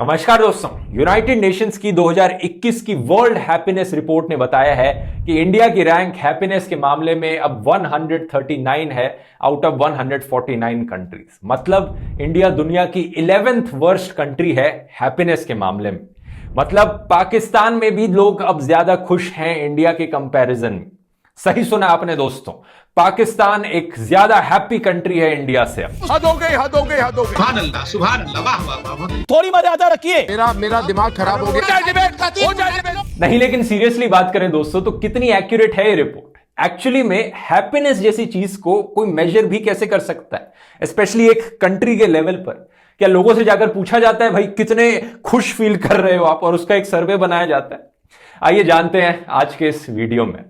नमस्कार दोस्तों, United Nations की 2021 की वर्ल्ड हैप्पीनेस रिपोर्ट ने बताया है कि इंडिया की रैंक हैप्पीनेस के मामले में अब 139 है आउट ऑफ 149 कंट्रीज। मतलब इंडिया दुनिया की 11th वर्स्ट कंट्री है हैप्पीनेस के मामले में। मतलब पाकिस्तान में भी लोग अब ज्यादा खुश हैं इंडिया के कंपैरिजन में। सही सुना आपने दोस्तों, पाकिस्तान एक ज्यादा हैप्पी कंट्री है इंडिया से। हद हो गई, हद हो गई, हद हो गई। सुभान अल्लाह, सुभान अल्लाह, वाह वाह वाह। थोड़ी मर्यादा रखिए। मेरा दिमाग खराब हो गया। नहीं, लेकिन सीरियसली बात करें दोस्तों तो कितनी एक्यूरेट है ये रिपोर्ट? एक्चुअली में हैप्पीनेस जैसी चीज को कोई मेजर भी कैसे कर सकता है, स्पेशली एक कंट्री के लेवल पर? क्या लोगों से जाकर पूछा जाता है भाई कितने खुश फील कर रहे हो आप, और उसका एक सर्वे बनाया जाता है? आइए जानते हैं आज के इस वीडियो में।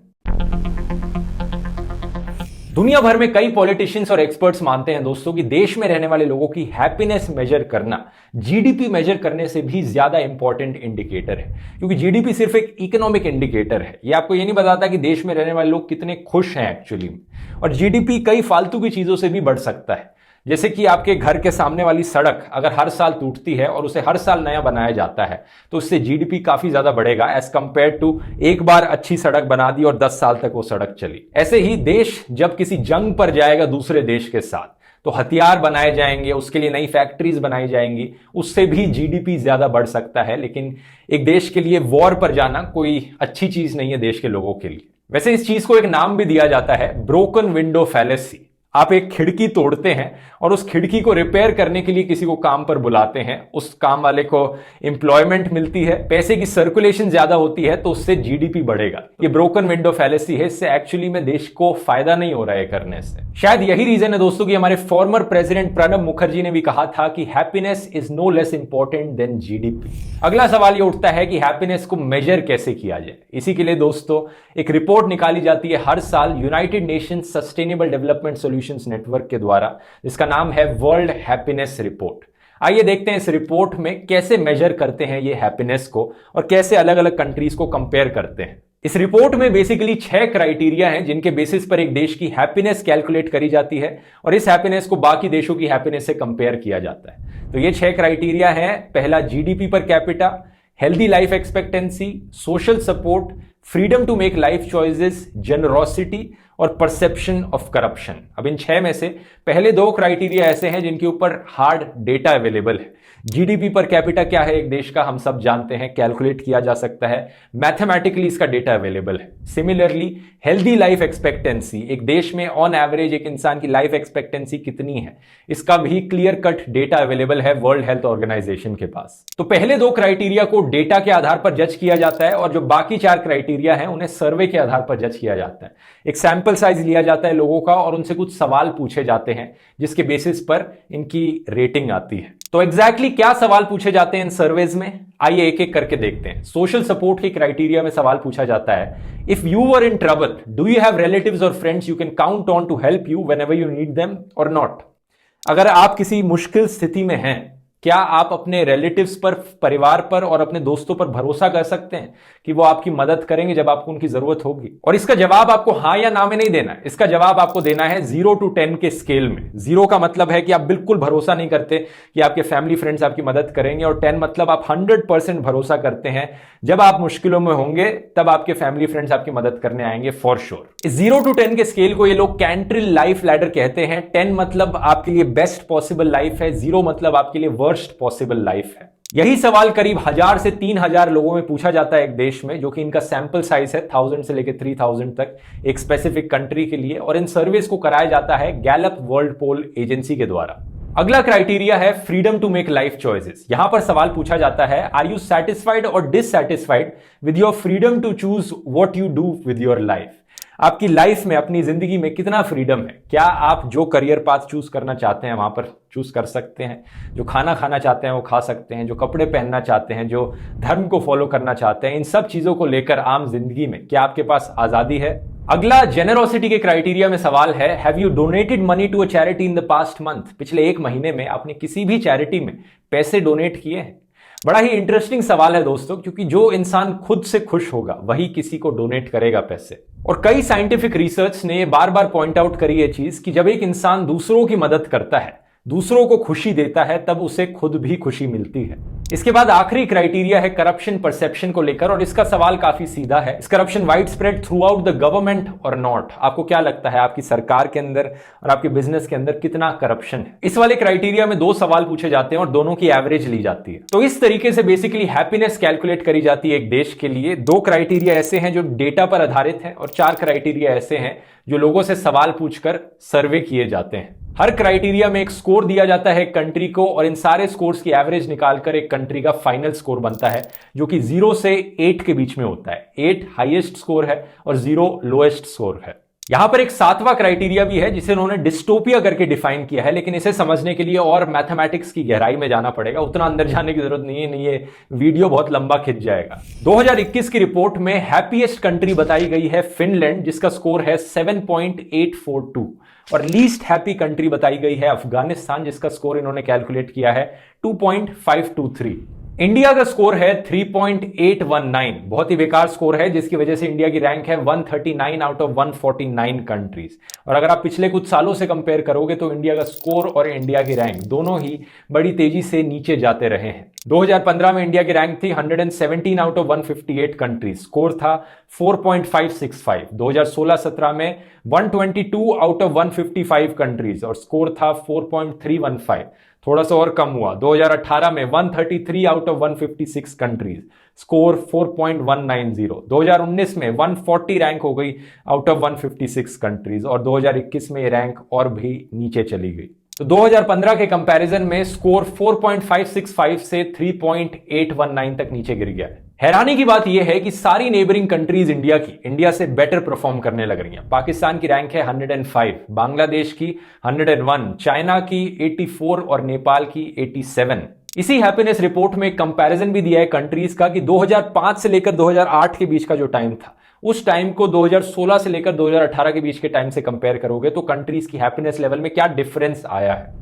दुनिया भर में कई पॉलिटिशियंस और एक्सपर्ट्स मानते हैं दोस्तों कि देश में रहने वाले लोगों की हैप्पीनेस मेजर करना जीडीपी मेजर करने से भी ज्यादा इंपॉर्टेंट इंडिकेटर है, क्योंकि जीडीपी सिर्फ एक इकोनॉमिक इंडिकेटर है। ये आपको ये नहीं बताता कि देश में रहने वाले लोग कितने खुश हैं एक्चुअली में। और जीडीपी कई फालतू की चीजों से भी बढ़ सकता है, जैसे कि आपके घर के सामने वाली सड़क अगर हर साल टूटती है और उसे हर साल नया बनाया जाता है तो उससे जीडीपी काफी ज्यादा बढ़ेगा एज कंपेयर टू एक बार अच्छी सड़क बना दी और 10 साल तक वो सड़क चली। ऐसे ही देश जब किसी जंग पर जाएगा दूसरे देश के साथ तो हथियार बनाए जाएंगे, उसके लिए नई फैक्ट्रीज बनाई जाएंगी, उससे भी जीडीपी ज्यादा बढ़ सकता है। लेकिन एक देश के लिए वॉर पर जाना कोई अच्छी चीज नहीं है देश के लोगों के लिए। वैसे इस चीज को एक नाम भी दिया जाता है, ब्रोकन विंडो फैलेसी। आप एक खिड़की तोड़ते हैं और उस खिड़की को रिपेयर करने के लिए किसी को काम पर बुलाते हैं, उस काम वाले को एम्प्लॉयमेंट मिलती है, पैसे की सर्कुलेशन ज्यादा होती है तो उससे जीडीपी बढ़ेगा। ये ब्रोकन विंडो फैलेसी है, इससे एक्चुअली में देश को फायदा नहीं हो रहा है करने से। शायद यही रीजन है दोस्तों कि हमारे फॉर्मर प्रेसिडेंट प्रणब मुखर्जी ने भी कहा था कि happiness is no less important than GDP. अगला सवाल ये उठता है कि हैप्पीनेस को मेजर कैसे किया जाए। इसी के लिए दोस्तों एक रिपोर्ट निकाली जाती है हर साल United Nations sustainable development solutions network के द्वारा, जिसका नाम है वर्ल्ड हैप्पीनेस रिपोर्ट। आइए देखते हैं इस रिपोर्ट में कैसे मेजर करते हैं ये हैप्पीनेस को और कैसे अलग अलग कंट्रीज को कंपेयर करते हैं। इस रिपोर्ट में बेसिकली 6 क्राइटेरिया हैं जिनके बेसिस पर एक देश की हैप्पीनेस कैलकुलेट करी जाती है और इस हैप्पीनेस को बाकी देशों की हैप्पीनेस से कंपेयर किया जाता है। तो ये 6 क्राइटेरिया हैं। पहला, GDP per capita, healthy life expectancy, social support, freedom to make life choices, generosity और परसेप्शन ऑफ करप्शन। अब इन 6 में से पहले 2 क्राइटेरिया ऐसे हैं जिनके ऊपर हार्ड डेटा अवेलेबल है। जीडीपी पर कैपिटा क्या है एक देश का, हम सब जानते हैं, कैलकुलेट किया जा सकता है, मैथमेटिकली इसका डेटा अवेलेबल है। सिमिलरली हेल्दी लाइफ एक्सपेक्टेंसी, एक देश में ऑन एवरेज एक इंसान की लाइफ एक्सपेक्टेंसी कितनी है, इसका भी क्लियर कट डेटा अवेलेबल है वर्ल्ड हेल्थ ऑर्गेनाइजेशन के पास। तो पहले 2 क्राइटेरिया को डेटा के आधार पर जज किया जाता है और जो बाकी 4 क्राइटेरिया हैं उन्हें सर्वे के आधार पर जज किया जाता है। एक सैंपल साइज लिया जाता है लोगों का और उनसे कुछ सवाल पूछे जाते हैं जिसके बेसिस पर इनकी रेटिंग आती है। तो एग्जैक्टली क्या सवाल पूछे जाते हैं इन सर्वेज में, आइए एक एक करके देखते हैं। सोशल सपोर्ट के क्राइटेरिया में सवाल पूछा जाता है, if you were in trouble do you have relatives or friends you can count on to help you whenever you need them or not. अगर आप किसी मुश्किल स्थिति में हैं, क्या आप अपने रिलेटिव्स पर, परिवार पर और अपने दोस्तों पर भरोसा कर सकते हैं कि वो आपकी मदद करेंगे जब आपको उनकी जरूरत होगी? और इसका जवाब आपको हां या ना में नहीं देना है, इसका जवाब आपको देना है 0 to 10 के स्केल में। 0 का मतलब है कि आप बिल्कुल भरोसा नहीं करते कि आपके फैमिली फ्रेंड्स आपकी मदद करेंगे, और 10 मतलब आप 100% भरोसा करते हैं जब आप मुश्किलों में होंगे तब आपके फैमिली फ्रेंड्स आपकी मदद करने आएंगे फॉर श्योर। इस 0 to 10 के स्केल को ये लोग कैंट्रिल लाइफ लैडर कहते हैं। 10 मतलब आपके लिए बेस्ट पॉसिबल लाइफ है, 0 मतलब आपके लिए वर्स्ट पॉसिबल लाइफ है। यही सवाल करीब 1000 से 3000 लोगों में पूछा जाता है एक देश में, जो कि इनका सैंपल साइज है 1000 से लेकर 3000 तक एक स्पेसिफिक कंट्री के लिए, और इन सर्वेस को कराया जाता है गैलप वर्ल्ड पोल एजेंसी के द्वारा। अगला क्राइटेरिया है freedom to make life choices. यहां पर सवाल पूछा जाता है, आर यू सैटिस्फाइड और dissatisfied with your freedom to choose what you do with your life. आपकी लाइफ में, अपनी जिंदगी में कितना फ्रीडम है? क्या आप जो करियर पाथ चूज करना चाहते हैं वहां पर चूज कर सकते हैं, जो खाना खाना चाहते हैं वो खा सकते हैं, जो कपड़े पहनना चाहते हैं, जो धर्म को फॉलो करना चाहते हैं, इन सब चीजों को लेकर आम जिंदगी में क्या आपके पास आजादी है? अगला जेनरोसिटी के क्राइटेरिया में सवाल है, have you donated money to a charity in the past month. पिछले 1 महीने में आपने किसी भी चैरिटी में पैसे डोनेट किए हैं? बड़ा ही इंटरेस्टिंग सवाल है दोस्तों, क्योंकि जो इंसान खुद से खुश होगा वही किसी को डोनेट करेगा पैसे। और कई साइंटिफिक रिसर्च ने बार बार पॉइंट आउट करी ये चीज कि जब एक इंसान दूसरों की मदद करता है दूसरों को खुशी देता है तब उसे खुद भी खुशी मिलती है। इसके बाद आखिरी क्राइटेरिया है करप्शन परसेप्शन को लेकर, और इसका सवाल काफी सीधा है, is corruption wide spread through out the government और नॉट? आपको क्या लगता है आपकी सरकार के अंदर और आपके बिजनेस के अंदर कितना करप्शन है? इस वाले क्राइटेरिया में 2 सवाल पूछे जाते हैं और दोनों की एवरेज ली जाती है। तो इस तरीके से बेसिकली हैप्पीनेस कैलकुलेट करी जाती है एक देश के लिए। 2 क्राइटेरिया ऐसे हैं जो डेटा पर आधारित हैं और 4 क्राइटेरिया ऐसे हैं जो लोगों से सवाल पूछकर सर्वे किए जाते हैं। हर क्राइटेरिया में एक स्कोर दिया जाता है कंट्री को, और इन सारे स्कोर्स की एवरेज निकालकर एक कंट्री का फाइनल स्कोर बनता है जो कि 0 से 8 के बीच में होता है। 8 हाईएस्ट स्कोर है और 0 लोएस्ट स्कोर है। यहां पर एक 7वां क्राइटेरिया भी है जिसे उन्होंने डिस्टोपिया करके डिफाइन किया है, लेकिन इसे समझने के लिए और मैथमेटिक्स की गहराई में जाना पड़ेगा। उतना अंदर जाने की जरूरत नहीं है, ये वीडियो बहुत लंबा खिंच जाएगा। 2021 की रिपोर्ट में हैप्पीएस्ट कंट्री बताई गई है फिनलैंड, जिसका स्कोर है 7.842, और लीस्ट हैप्पी कंट्री बताई गई है अफगानिस्तान, जिसका स्कोर इन्होंने कैलकुलेट किया है 2.523। इंडिया का स्कोर है 3.819, बहुत ही बेकार स्कोर है, जिसकी वजह से इंडिया की रैंक है 139 आउट ऑफ 149 कंट्रीज। और अगर आप पिछले कुछ सालों से कंपेयर करोगे तो इंडिया का स्कोर और इंडिया की रैंक दोनों ही बड़ी तेजी से नीचे जाते रहे हैं। 2015 में इंडिया की रैंक थी 117 आउट ऑफ 158 कंट्रीज, स्कोर था 4.565। 2016-17 में 122 आउट ऑफ 155 कंट्रीज और स्कोर था 4.315, थोड़ा सा और कम हुआ। 2018 में 133 आउट ऑफ 156 कंट्रीज, स्कोर 4.190। 2019 में 140 रैंक हो गई आउट ऑफ 156 कंट्रीज, और 2021 में ये रैंक और भी नीचे चली गई। तो 2015 के कंपैरिजन में स्कोर 4.565 से 3.819 तक नीचे गिर गया है। हैरानी की बात यह है कि सारी नेबरिंग कंट्रीज इंडिया से बेटर परफॉर्म करने लग रही हैं। पाकिस्तान की रैंक है 105, बांग्लादेश की 101, चाइना की 84 और नेपाल की 87। इसी हैप्पीनेस रिपोर्ट में कंपैरिजन भी दिया है कंट्रीज का कि 2005 से लेकर 2008 के बीच का जो टाइम था, उस टाइम को 2016 से लेकर 2018 के बीच के टाइम से कंपेयर करोगे तो कंट्रीज की हैप्पीनेस लेवल में क्या डिफरेंस आया है।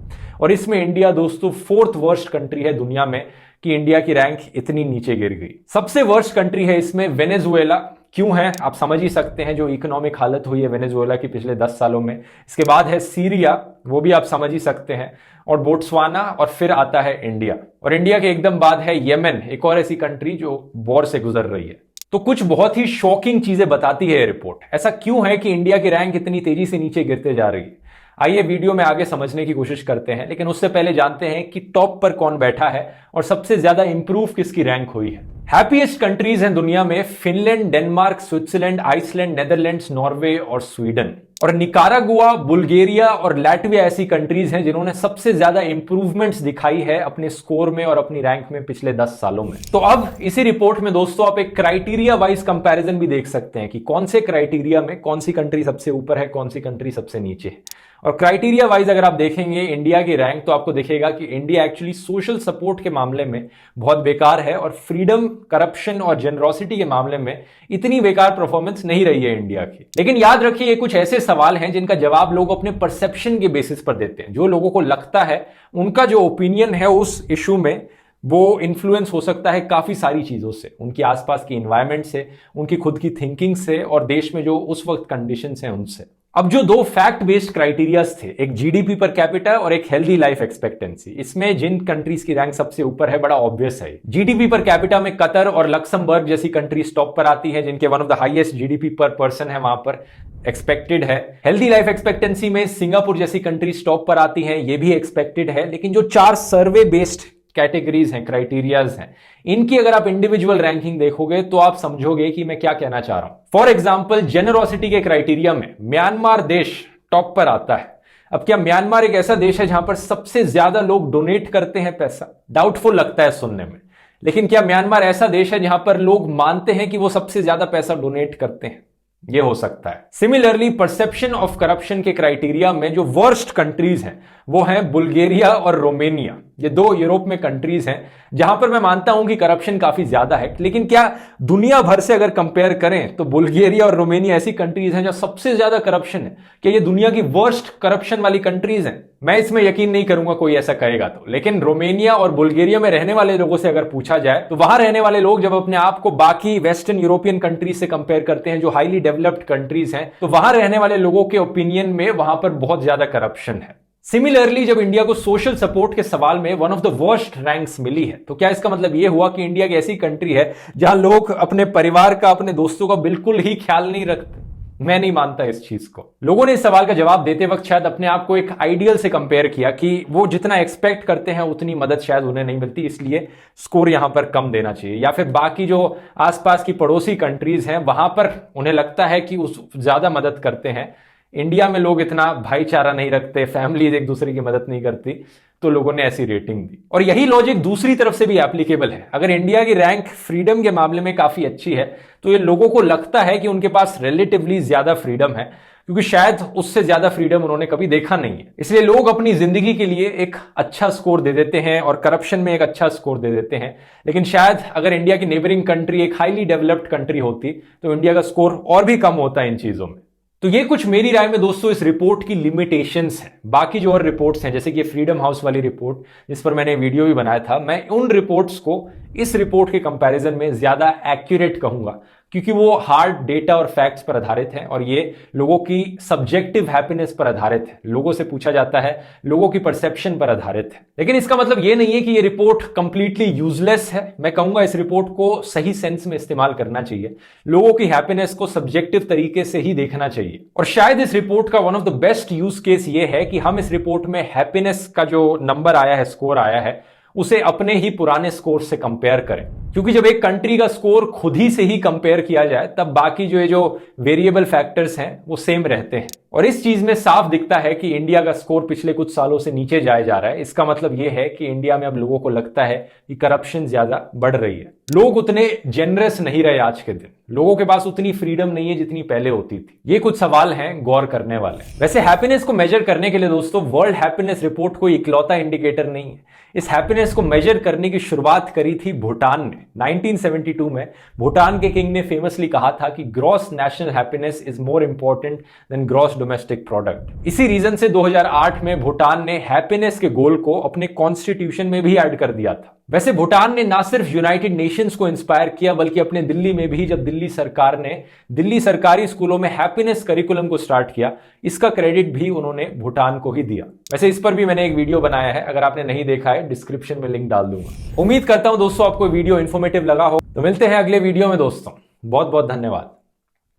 और इसमें इंडिया दोस्तों 4th वर्स्ट कंट्री है दुनिया में कि इंडिया की रैंक इतनी नीचे गिर गई। सबसे वर्स्ट कंट्री है इसमें वेनेजुएला। क्यों है आप समझ ही सकते हैं, जो इकोनॉमिक हालत हुई है वेनेजुएला की पिछले 10 सालों में। इसके बाद है सीरिया, वो भी आप समझ ही सकते हैं, और बोट्सवाना, और फिर आता है इंडिया। और इंडिया के एकदम बाद है येमेन, एक और ऐसी कंट्री जो वॉर से गुजर रही है। तो कुछ बहुत ही शॉकिंग चीजें बताती है ये रिपोर्ट। ऐसा क्यों है कि इंडिया की रैंक इतनी तेजी से नीचे गिरते जा रही है? आइए वीडियो में आगे समझने की कोशिश करते हैं, लेकिन उससे पहले जानते हैं कि टॉप पर कौन बैठा है और सबसे ज्यादा इंप्रूव किसकी रैंक हुई है। हैप्पीएस्ट कंट्रीज हैं दुनिया में Finland, Denmark, Switzerland, Iceland, Netherlands, Norway और स्वीडन। और निकारागुआ, बुल्गारिया और लैटविया ऐसी कंट्रीज हैं जिन्होंने सबसे ज्यादा इंप्रूवमेंट्स दिखाई है अपने स्कोर में और अपनी रैंक में पिछले 10 सालों में। तो अब इसी रिपोर्ट में दोस्तों आप एक क्राइटेरिया वाइज कंपैरिजन भी देख सकते हैं कि कौन से क्राइटेरिया में कौन सी कंट्री सबसे ऊपर है, कौन सी कंट्री सबसे नीचे है। और क्राइटेरिया वाइज अगर आप देखेंगे इंडिया की रैंक तो आपको दिखेगा कि इंडिया एक्चुअली सोशल सपोर्ट के मामले में बहुत बेकार है, और फ्रीडम, करप्शन और जेनरोसिटी के मामले में इतनी बेकार परफॉर्मेंस नहीं रही है इंडिया की। लेकिन याद रखिए ये कुछ ऐसे सवाल हैं जिनका जवाब लोग अपने परसेप्शन के बेसिस पर देते हैं। जो लोगों को लगता है, उनका जो ओपिनियन है उस इशू में, वो इन्फ्लुएंस हो सकता है काफी सारी चीजों से, उनकी आसपास की एनवायरनमेंट से, उनकी खुद की थिंकिंग से, और देश में जो उस वक्त कंडीशंस हैं उनसे। अब जो 2 फैक्ट बेस्ड क्राइटेरियाज थे, एक जीडीपी पर कैपिटा और एक हेल्दी लाइफ एक्सपेक्टेंसी, इसमें जिन कंट्रीज की रैंक सबसे ऊपर है बड़ा ऑब्वियस है। जीडीपी पर कैपिटा में कतर और लक्समबर्ग जैसी कंट्रीज टॉप पर आती है, जिनके one of the highest GDP पर पर्सन है, वहां पर एक्सपेक्टेड है। हेल्दी लाइफ एक्सपेक्टेंसी में सिंगापुर जैसी कंट्रीज टॉप पर आती हैं, ये भी एक्सपेक्टेड है। लेकिन जो 4 सर्वे बेस्ड कैटेगरीज हैं, क्राइटेरियाज हैं, इनकी अगर आप इंडिविजुअल रैंकिंग देखोगे तो आप समझोगे कि मैं क्या कहना चाह रहा हूं। फॉर एग्जांपल जेनरोसिटी के क्राइटेरिया में म्यांमार देश टॉप पर आता है। अब क्या म्यांमार एक ऐसा देश है जहां पर सबसे ज्यादा लोग डोनेट करते हैं पैसा? डाउटफुल लगता है सुनने में। लेकिन क्या म्यांमार ऐसा देश है जहां पर लोग मानते हैं कि वो सबसे ज्यादा पैसा डोनेट करते हैं? ये हो सकता है। सिमिलरली परसेप्शन ऑफ करप्शन के क्राइटेरिया में जो वर्स्ट कंट्रीज हैं वो हैं बुल्गारिया और रोमानिया। ये 2 यूरोप में कंट्रीज हैं जहां पर मैं मानता हूं कि करप्शन काफी ज्यादा है। लेकिन क्या दुनिया भर से अगर कंपेयर करें तो बुल्गारिया और रोमानिया ऐसी कंट्रीज हैं जहां सबसे ज्यादा करप्शन है? क्या ये दुनिया की वर्स्ट करप्शन वाली कंट्रीज हैं? मैं इसमें यकीन नहीं करूंगा कोई ऐसा कहेगा तो। लेकिन रोमानिया और बुल्गारिया में रहने वाले लोगों से अगर पूछा जाए तो वहां रहने वाले लोग जब अपने आप को बाकी वेस्टर्न यूरोपियन कंट्रीज से कंपेयर करते हैं जो हाईली डेवलप्ड कंट्रीज हैं, तो वहां रहने वाले लोगों के ओपिनियन में वहां पर बहुत ज्यादा करप्शन है। सिमिलरली जब इंडिया को सोशल सपोर्ट के सवाल में one of the worst ranks मिली है, तो क्या इसका मतलब यह हुआ कि इंडिया की ऐसी कंट्री है जहां लोग अपने परिवार का, अपने दोस्तों का बिल्कुल ही ख्याल नहीं रखते? मैं नहीं मानता इस चीज को। लोगों ने इस सवाल का जवाब देते वक्त शायद अपने आप को एक आइडियल से कंपेयर किया कि वो जितना एक्सपेक्ट करते हैं उतनी मदद शायद उन्हें नहीं मिलती, इसलिए स्कोर यहां पर कम देना चाहिए। या फिर बाकी जो आसपास की पड़ोसी कंट्रीज हैं वहां पर उन्हें लगता है कि उस ज्यादा मदद करते हैं, इंडिया में लोग इतना भाईचारा नहीं रखते, फैमिलीज एक दूसरे की मदद नहीं करती, तो लोगों ने ऐसी रेटिंग दी। और यही लॉजिक दूसरी तरफ से भी एप्लीकेबल है। अगर इंडिया की रैंक फ्रीडम के मामले में काफी अच्छी है तो ये लोगों को लगता है कि उनके पास रिलेटिवली ज्यादा फ्रीडम है, क्योंकि शायद उससे ज्यादा फ्रीडम उन्होंने कभी देखा नहीं है। इसलिए लोग अपनी जिंदगी के लिए एक अच्छा स्कोर दे देते हैं और करप्शन में एक अच्छा स्कोर दे देते हैं। लेकिन शायद अगर इंडिया की नेबरिंग कंट्री एक हाईली डेवलप्ड कंट्री होती तो इंडिया का स्कोर और भी कम होता है इन चीजों में। तो ये कुछ मेरी राय में दोस्तों इस रिपोर्ट की लिमिटेशंस हैं। बाकी जो और रिपोर्ट्स हैं, जैसे कि फ्रीडम हाउस वाली रिपोर्ट जिस पर मैंने वीडियो भी बनाया था, मैं उन रिपोर्ट्स को इस रिपोर्ट के कंपैरिजन में ज्यादा एक्यूरेट कहूंगा, क्योंकि वो हार्ड डेटा और फैक्ट्स पर आधारित है और ये लोगों की सब्जेक्टिव हैप्पीनेस पर आधारित है, लोगों से पूछा जाता है, लोगों की परसेप्शन पर आधारित है। लेकिन इसका मतलब ये नहीं है कि ये रिपोर्ट कंप्लीटली यूजलेस है। मैं कहूंगा इस रिपोर्ट को सही सेंस में इस्तेमाल करना चाहिए, लोगों की हैप्पीनेस को सब्जेक्टिव तरीके से ही देखना चाहिए। और शायद इस रिपोर्ट का one of the best use case ये है कि हम इस रिपोर्ट में हैप्पीनेस का जो नंबर आया है, स्कोर आया है, उसे अपने ही पुराने स्कोर से कंपेयर करें। क्योंकि जब एक कंट्री का स्कोर खुद ही से ही कंपेयर किया जाए तब बाकी जो वेरिएबल फैक्टर्स हैं वो सेम रहते हैं। और इस चीज में साफ दिखता है कि इंडिया का स्कोर पिछले कुछ सालों से नीचे जाया जा रहा है। इसका मतलब यह है कि इंडिया में अब लोगों को लगता है कि करप्शन ज्यादा बढ़ रही है, लोग उतने जेनरस नहीं रहे आज के दिन, लोगों के पास उतनी फ्रीडम नहीं है जितनी पहले होती थी। ये कुछ सवाल हैं गौर करने वाले। वैसे हैप्पीनेस को मेजर करने के लिए दोस्तों वर्ल्ड हैप्पीनेस रिपोर्ट कोई इकलौता इंडिकेटर नहीं है। इस हैप्पीनेस को मेजर करने की शुरुआत करी थी भूटान ने 1972 में। भूटान के किंग ने फेमसली कहा था कि gross national happiness is more important than gross domestic product. इसी रीजन से 2008 में भूटान ने हैप्पीनेस के गोल को अपने कॉन्स्टिट्यूशन में भी ऐड कर दिया था। वैसे भूटान ने ना सिर्फ यूनाइटेड नेशंस को इंस्पायर किया बल्कि अपने दिल्ली में भी, जब दिल्ली सरकार ने दिल्ली सरकारी स्कूलों में हैप्पीनेस करिकुलम को स्टार्ट किया, इसका क्रेडिट भी उन्होंने भूटान को ही दिया। वैसे इस पर भी मैंने एक वीडियो बनाया है, अगर आपने नहीं देखा है डिस्क्रिप्शन में लिंक डाल दूंगा। उम्मीद करता हूं दोस्तों आपको वीडियो इंफॉर्मेटिव लगा हो। तो मिलते हैं अगले वीडियो में दोस्तों, बहुत बहुत धन्यवाद।